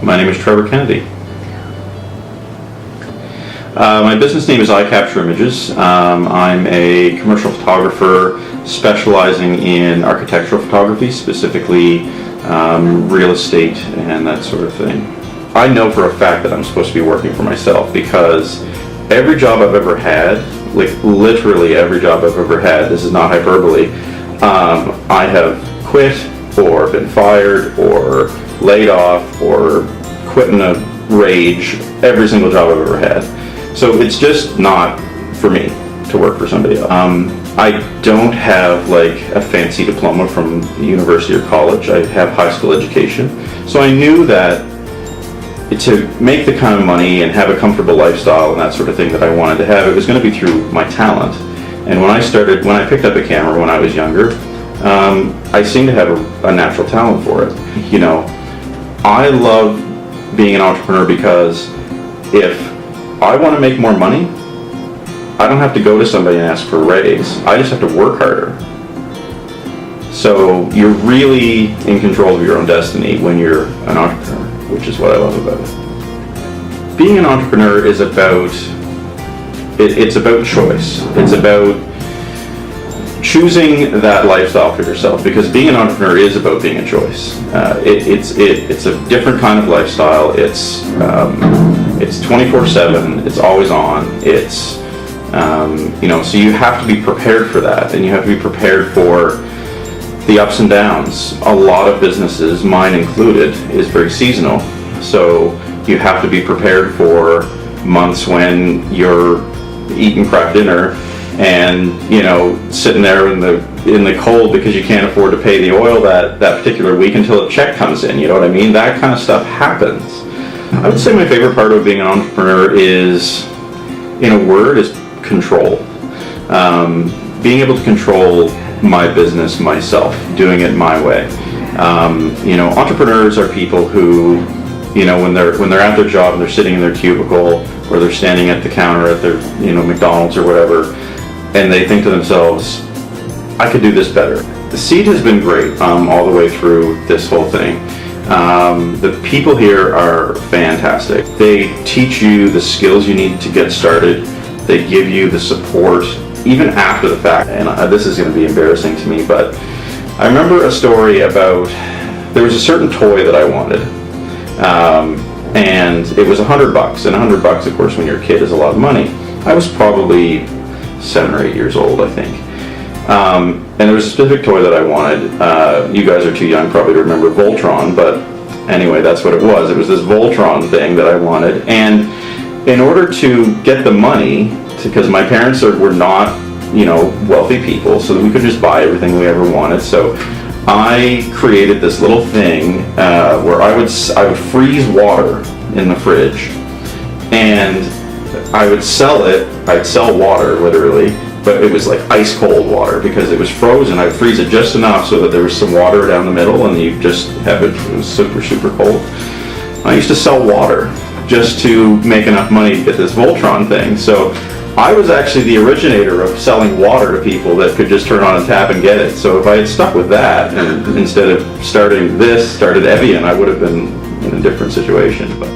My name is Trevor Kennedy. My business name is iCapture Images. I'm a commercial photographer specializing in architectural photography, specifically real estate and that sort of thing. I know for a fact that I'm supposed to be working for myself because every job I've ever had, like literally every job I've ever had, this is not hyperbole, I have quit or been fired or laid off or quit in a rage every single job I've ever had. So it's just not for me to work for somebody else. I don't have like a fancy diploma from university or college. I have high school education. So I knew that to make the kind of money and have a comfortable lifestyle and that sort of thing that I wanted to have, it was going to be through my talent. And when I picked up a camera when I was younger, I seemed to have a natural talent for it. You know, I love being an entrepreneur because if I want to make more money, I don't have to go to somebody and ask for a raise. I just have to work harder. So you're really in control of your own destiny when you're an entrepreneur, which is what I love about it. Being an entrepreneur is about, it's about choice. It's about choosing that lifestyle for yourself, because being an entrepreneur is about being a choice. It's a different kind of lifestyle. It's 24/7. It's always on. It's so you have to be prepared for that, and you have to be prepared for the ups and downs. A lot of businesses, mine included, is very seasonal. So you have to be prepared for months when you're eating crap dinner and sitting there in the cold because you can't afford to pay the oil that particular week until a check comes in. You know what I mean? That kind of stuff happens. I would say my favorite part of being an entrepreneur is, in a word, is control. Being able to control my business myself, doing it my way. Entrepreneurs are people who, when they're at their job and they're sitting in their cubicle or they're standing at the counter at their, McDonald's or whatever, and they think to themselves, I could do this better. The CEED has been great all the way through this whole thing. The people here are fantastic. They teach you the skills you need to get started. They give you the support even after the fact. And this is going to be embarrassing to me, but I remember a story about, there was a certain toy that I wanted, and it was $100, and $100, of course, when you're a kid, is a lot of money. I was probably 7 or 8 years old, I think. And there was a specific toy that I wanted. You guys are too young probably to remember Voltron, but anyway, that's what it was. It was this Voltron thing that I wanted. And in order to get the money, because my parents were not, wealthy people, so that we could just buy everything we ever wanted. So I created this little thing where I would freeze water in the fridge, and I would sell it. I'd sell water, literally, but it was like ice cold water because it was frozen. I'd freeze it just enough so that there was some water down the middle, and you just have it was super, super cold. I used to sell water just to make enough money to get this Voltron thing. So I was actually the originator of selling water to people that could just turn on a tap and get it. So if I had stuck with that, and instead of started Evian, I would have been in a different situation. But